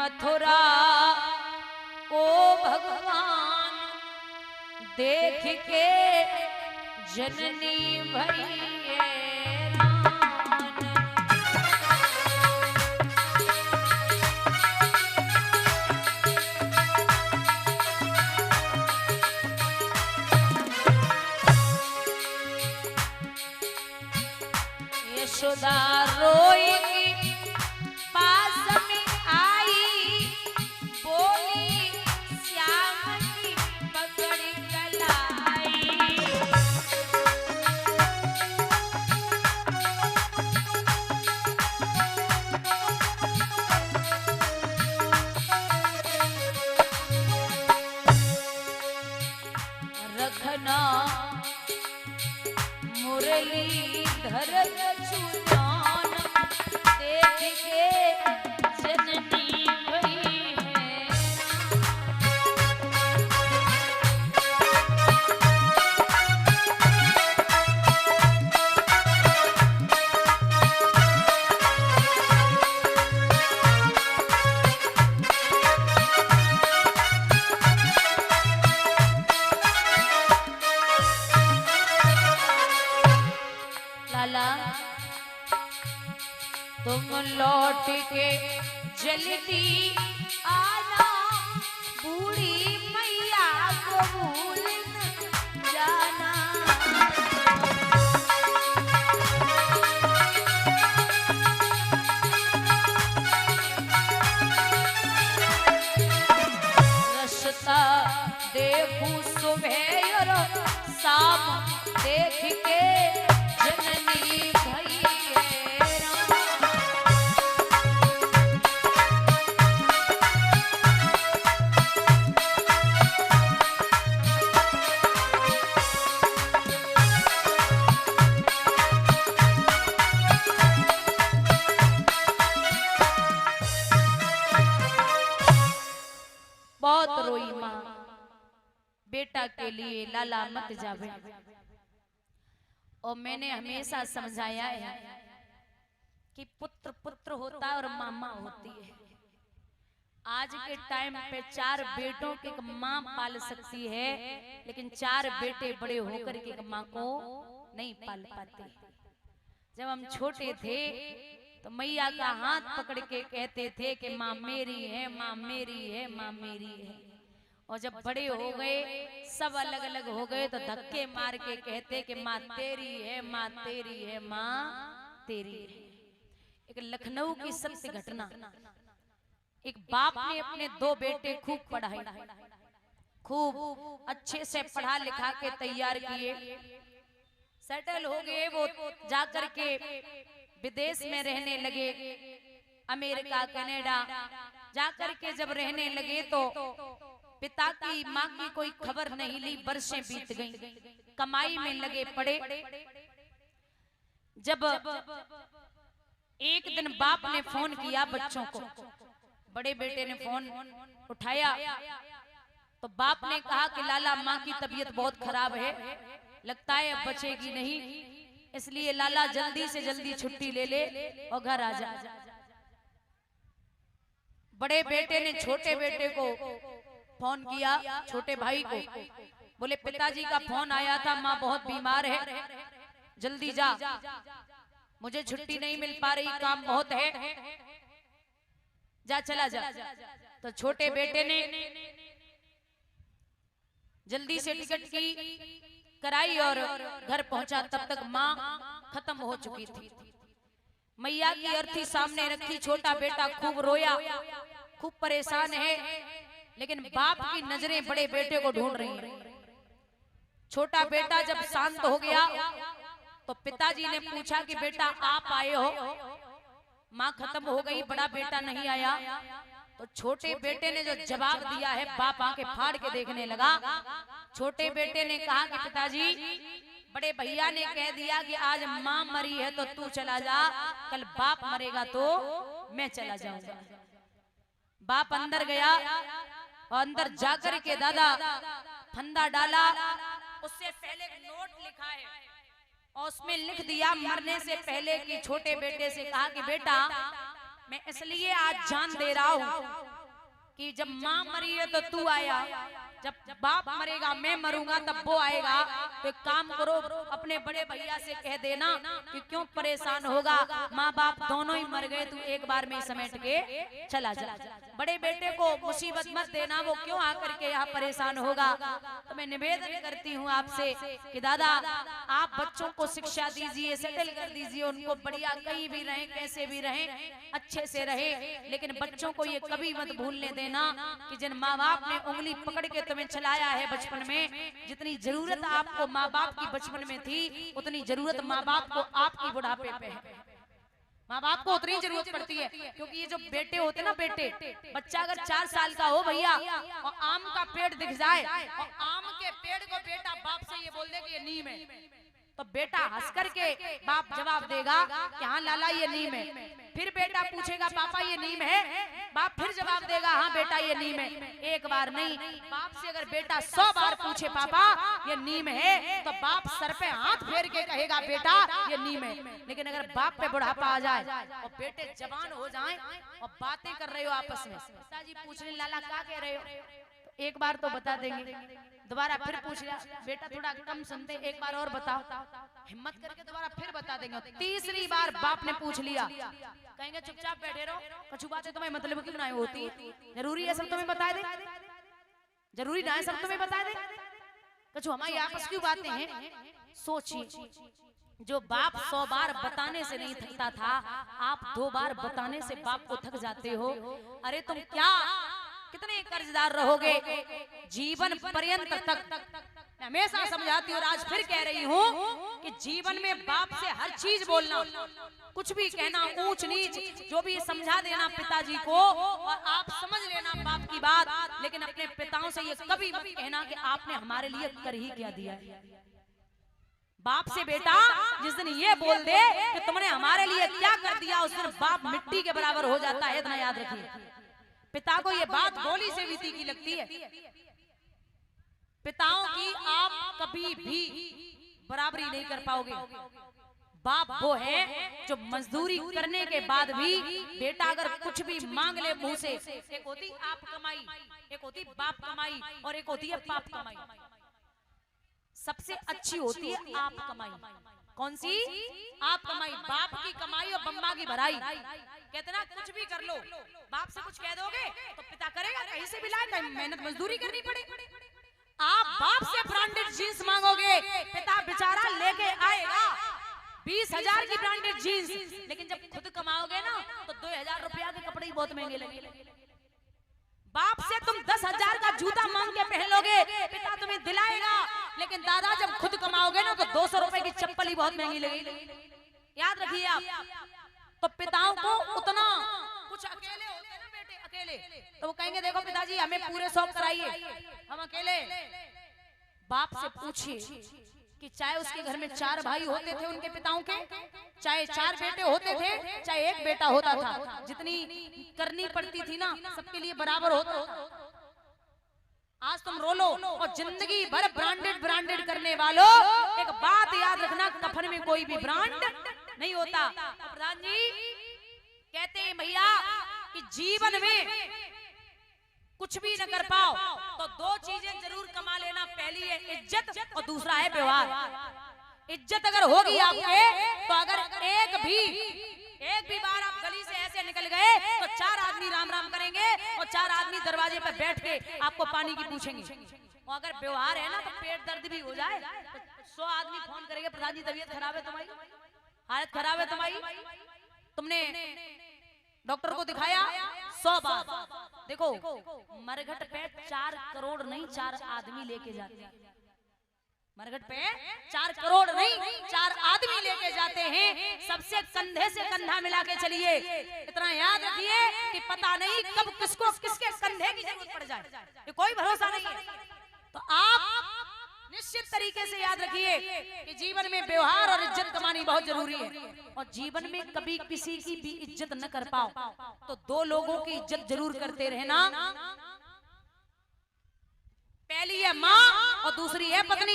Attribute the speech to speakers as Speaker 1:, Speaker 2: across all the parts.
Speaker 1: मथुरा ओ भगवान देख के जननी भई यशोदा रोएगी पास में आई बोली श्याम की पकड़ कलाई रखना मुरली धर चुनान देख के जननी भई है लाला तुम लौट के जल्दी आना बूढ़ी मैया को भूल न जाना रास्ता देखूं सुबह और शाम देख के जननी भई बहुत रोई माँ बेटा के लिए लाला मत जावे और मैंने हमेशा समझाया है कि पुत्र पुत्र होता है और मामा होती है। आज के टाइम पे 4 बेटों की माँ पाल सकती है लेकिन 4 बेटे बड़े होकर के माँ को नहीं पाल पाते। जब हम छोटे थे तो मैया का हाथ पकड़ के कहते थे कि माँ मेरी है, माँ मेरी है, माँ मेरी है। और जब बड़े हो गए सब अलग अलग हो गए तो धक्के मार के कहते कि माँ तेरी है, माँ तेरी है, माँ तेरी है। एक लखनऊ की सत्य घटना, एक बाप ने अपने 2 बेटे खूब पढ़ाए, खूब अच्छे से पढ़ा लिखा के तैयार किए, सेटल हो गए। वो जाकर के विदेश में रहने लगे, अमेरिका कनाडा जाकर के जब रहने लगे तो पिता की माँ की कोई खबर नहीं ली। बरसें बीत गईं, कमाई में लगे पड़े। जब एक दिन बाप ने फोन किया बच्चों को, बड़े बेटे ने फोन उठाया तो बाप ने कहा कि लाला माँ की तबीयत बहुत खराब है, लगता है अब बचेगी नहीं, इसलिए लाला जल्दी से जल्दी छुट्टी ले ले और घर आ जा। बड़े बेटे ने छोटे बेटे को फोन किया, छोटे भाई को, बोले पिताजी का फोन आया था, माँ बहुत बीमार है, जल्दी जा, मुझे छुट्टी नहीं मिल पा रही, काम बहुत है, जा चला जा। तो छोटे बेटे ने जल्दी से टिकट की कराई और घर पहुंचा। तब तक माँ खत्म हो चुकी थी। मैया की अर्थी सामने रखी, छोटा बेटा खूब रोया, खूब परेशान है, लेकिन बाप की नजरें बड़े बेटे को ढूंढ रही हैं। छोटा बेटा जब शांत हो गया तो पिताजी ने पूछा कि बेटा आप आए हो, माँ खत्म हो गई, बड़ा बेटा नहीं आया। तो छोटे बेटे ने जो जवाब दिया है, बाप आंखें फाड़ के देखने लगा। छोटे बेटे ने कहा कि पिताजी, बड़े भैया ने कह दिया कि आज माँ मरी है तो तू चला जा, कल बाप मरेगा तो मैं चला जाऊंगा। बाप अंदर गया और अंदर जाकर के दादा फंदा डाला, उससे पहले एक नोट लिखा है और उसमें लिख दिया मरने से पहले कि छोटे बेटे से कहा कि बेटा मैं इसलिए आज जान दे रहा हूँ कि जब माँ मरी है तो तू आया, जब बाप मरेगा मैं मरूंगा तब वो आएगा। तो एक काम करो, अपने बड़े भैया से कह देना कि क्यों परेशान होगा, माँ बाप दोनों ही मर गए, तू एक बार में समेट के चला जा। बड़े बेटे को मुसीबत मत देना, वो क्यों आकर के यहाँ परेशान होगा। तो मैं निवेदन करती हूँ आपसे कि दादा आप बच्चों को शिक्षा दीजिए, सेटल कर दीजिए, उनको बढ़िया कहीं भी रहें, कैसे भी रहें, अच्छे से रहे। लेकिन बच्चों को ये कभी मत भूलने देना कि जिन माँ बाप ने उंगली पकड़ के तुम्हें चलाया है बचपन में, जितनी जरूरत आपको माँ बाप की बचपन में थी उतनी जरूरत माँ बाप को आपकी बुढ़ापे पे है। माँ बाप को उतनी जरूरत पड़ती है, क्योंकि ये जो बेटे होते ना, बेटे, बच्चा अगर 4 साल का हो भैया और आम का पेड़ दिख जाए और आम के पेड़ को बेटा बाप से ये बोल दे कि ये नीम है, तो बेटा हंस करके बाप जवाब देगा कि हाँ लाला ये नीम है। फिर बेटा पूछेगा पापा ये नीम है, बाप फिर जवाब देगा हाँ बेटा ये नीम है। एक बार नहीं, बाप से अगर बेटा 100 बार पूछे पापा ये नीम है, तो बाप सर पे हाथ फेर के कहेगा बेटा ये नीम है। लेकिन अगर बाप पे बुढ़ापा आ जाए और बेटे जवान हो जाएं और बातें कर रहे हो आपस में, पिताजी पूछ रहे लाला क्या कह रहे हो, तो एक बार तो बता देंगे, दोबारा फिर पूछ लिया बेटा थोड़ा कम सुनते, एक बार और बताओ, हिम्मत करके दोबारा फिर बता देंगे। तीसरी बार बाप ने पूछ लिया, कहेंगे चुपचाप बैठे रहो, कछु बातें तुम्हें मतलब की बनाई होती है, जरूरी है सब तुम्हें बता दे, जरूरी ना है सब तुम्हें बता दे, कछु हमारी आपस की बातें हैं। सोचिए, जो बाप 100 बार बताने से नहीं थकता था, आप 2 बार बताने से बाप को थक जाते हो। अरे तुम क्या कितने कर्जदार रहोगे जीवन पर्यंत तक। मैं हमेशा समझाती हूँ, आज फिर कह रही हूँ कि जीवन में बाप से हर चीज बोलना, कुछ भी कहना, ऊंच नीच जो भी समझा देना पिताजी को, और आप समझ लेना बाप की बात। लेकिन अपने पिताओं से ये कभी मत कहना कि आपने हमारे लिए कर ही क्या दिया। बाप से बेटा जिस दिन ये बोल दे कि तुमने हमारे लिए क्या कर दिया, उस दिन बाप मिट्टी के बराबर हो जाता है, इतना याद रखिए। पिता को ये बात गोली से भी तीखी लगती है। पिताओं की आप कभी भी बराबरी नहीं कर पाओगे। बाप वो है जो मजदूरी करने के बाद भी बेटा अगर कुछ भी मांग ले मुंह से, एक होती आप कमाई, एक होती बाप कमाई, और एक होती है पाप कमाई। सबसे अच्छी होती है आप कमाई। कौन सी? आप कमाई। बाप की कमाई और बम्बा की भराई। कहते ना कुछ भी कर लो, बाप से कुछ कह दोगे तो पिता करेगा, कहीं से भी लाए, कहीं मेहनत मजदूरी करनी पड़े। आप बाप से ब्रांडेड जीन्स मांगोगे, पिता बेचारा लेके आएगा 20,000 की ब्रांडेड जीन्स, लेकिन जब खुद कमाओगे ना तो 2,000 रुपया के कपड़े ही बहुत महंगे लगेंगे। बाप से तुम 10,000 का जूता मांग के पहन लोगे, पिता तुम्हें दिलाएगा, लेकिन दादा जब खुद कमाओगे ना तो 200 रुपए की चप्पल ही बहुत महंगी लगेगी। याद रखिए आप। तो पिताओं को उतना कुछ अकेले होते हैं ना बेटे, अकेले, तो वो कहेंगे देखो पिताजी हमें पूरे शौक कराइए, हम अकेले। बाप से पूछिए कि चाहे उसके घर में 4 भाई होते थे उनके पिताओं के, चाहे 4 बेटे होते थे, चाहे 1 बेटा होता था, जितनी करनी पड़ती थी ना सबके लिए बराबर होता। आज तुम रो लो और जिंदगी भर ब्रांडेड करने वालों, एक बात याद रखना, कफन में कोई भी ब्रांड नहीं होता। प्रधान जी कहते हैं भैया कि जीवन में कुछ भी न कर पाओ तो 2 चीजें जरूर कमा लेना, पहली है इज्जत और दूसरा है व्यवहार। इज्जत अगर होगी आपके तो अगर एक भी बार आप गली से ऐसे निकल गए तो 4 आदमी राम राम करेंगे और 4 आदमी दरवाजे पर बैठ के आपको पानी की पूछेंगे। और अगर व्यवहार है ना तो पेट दर्द भी हो जाए तो 100 आदमी फोन करेंगे प्रधान जी तबीयत खराब है तुम्हारी, हालत खराब है तुम्हारी, तुमने डॉक्टर को दिखाया 100 बार। देखो मरघट पे 4 करोड़ नहीं 4 आदमी लेके जाते हैं। मरघट पे 4 करोड़ नहीं 4 आदमी लेके जाते हैं। सबसे कंधे से कंधा मिला के चलिए। इतना याद रखिए कि पता नहीं कब किसको किसके कंधे की जरूरत पड़ जाए, ये कोई भरोसा नहीं है। तो आप निश्चित तरीके से याद रखिए कि जीवन में व्यवहार और इज्जत कमानी बहुत जरूरी है। और जीवन में कभी किसी की भी इज्जत न कर पाओ तो 2 लोगों की इज्जत जरूर करते रहना। पहली है माँ और दूसरी है पत्नी।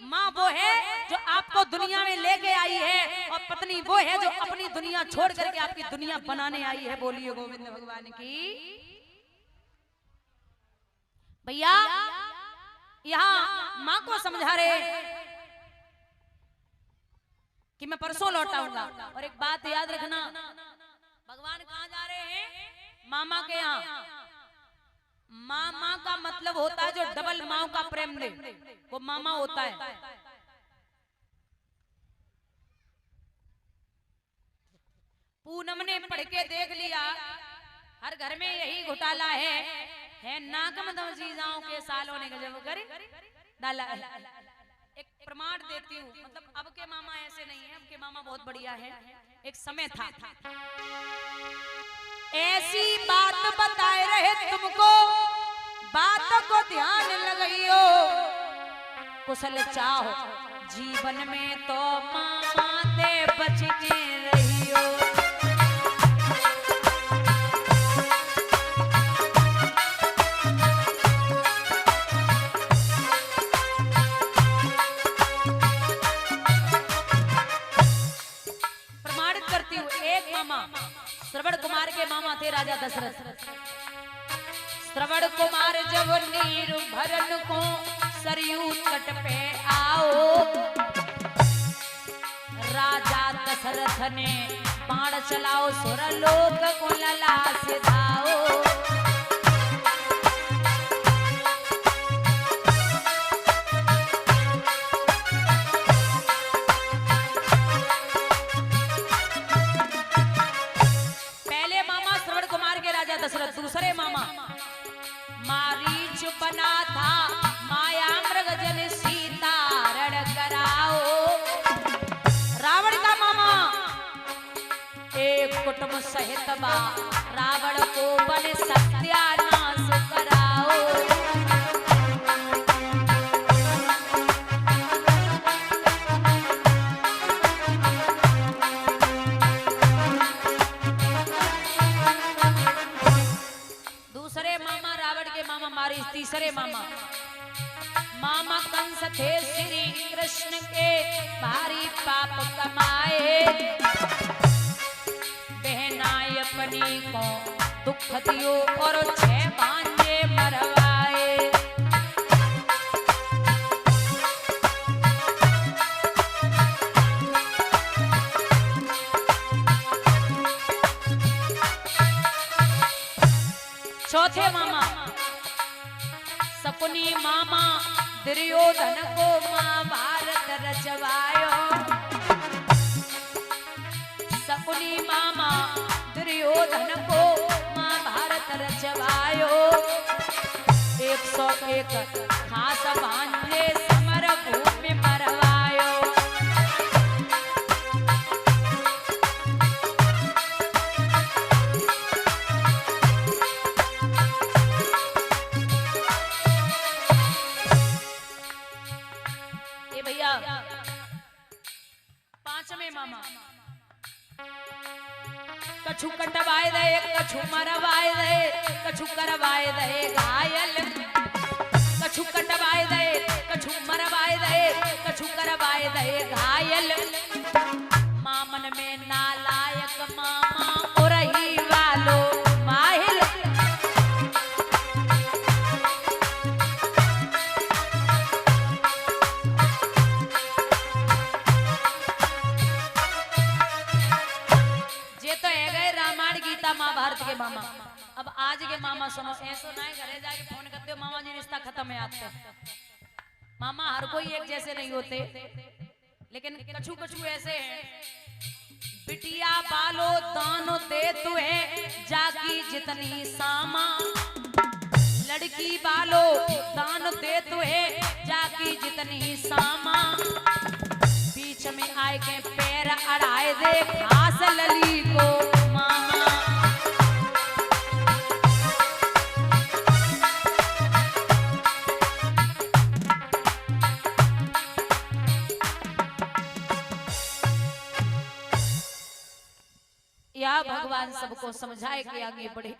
Speaker 1: माँ वो है जो आपको दुनिया में लेके आई है और पत्नी वो है जो अपनी दुनिया छोड़ करके आपकी दुनिया बनाने आई है। बोलिए गोविंद भगवान की। भैया यहाँ माँ को समझा रहे कि मैं परसों लौटाऊंगा। और एक बात याद रखना, भगवान कहाँ जा रहे हैं? मामा के यहाँ। मामा का मतलब होता है जो डबल माँ का प्रेम दे, वो मामा होता है। पूनम ने पढ़ के देख लिया, हर घर में यही घोटाला है नाकम दमजीजाओं के सालों ने गजब कर डाला है। एक प्रमाण देती हूँ, मतलब अब के मामा ऐसे नहीं है, अब के मामा बहुत बढ़िया है। एक समय था ऐसी बात बताए रहे तुमको, बातों को ध्यान लगाइयो, कुशल चाहो जीवन में तो मामा ते बच के रहियो। श्रवण कुमार के मामा थे राजा दशरथ। श्रवण कुमार जब नीर भरन को सरयू तट पे आओ, राजा दशरथ ने बाण चलाओ, सुरलोक को लला सिधाओ। दशरथ दूसरे मामा मारीच बना था, माया मृग जन सीता रण कराओ। रावण का मामा एक कुटुंब सहित बा, रावण को बन सत्यानाश कराओ। तीसरे मामा कंस थे श्री कृष्ण के भारी पाप कमाए, बहनाई अपनी को दुख दियो और 6 भांजे मरवाए। चौथे मामा सकुनी मामा दुर्योधन को महाभारत रचवायो। सकुनी मामा दुर्योधन को महाभारत रचवायो। 101 खास भांजे समर भूमि मरवायो। पांचवें मामा कछु कटवाए दे, कछु मरवाए दे, कछु करवाए दे घायल। कछु कटवाए दे, कछु मरवाए दे, कछु करवाए दे घायल। मामन में नालायक मामा और ही वालो माहिर। महाभारत के मामा। अब आज के मामा सुनो, ऐसो ना घरे जाके फोन करते हो मामा जी रिश्ता खत्म है आपसे। मामा हर कोई एक जैसे नहीं होते, लेकिन कछु कछु ऐसे हैं। बिटिया बालो दानो दे तुहे जाकी जितनी सामा, लड़की बालो दान दे तुहे जाकी जितनी सामा। बीच में आए के पैर अड़ाए दे खास लली को मामा। या भगवान सबको समझाए कि आगे बढ़े।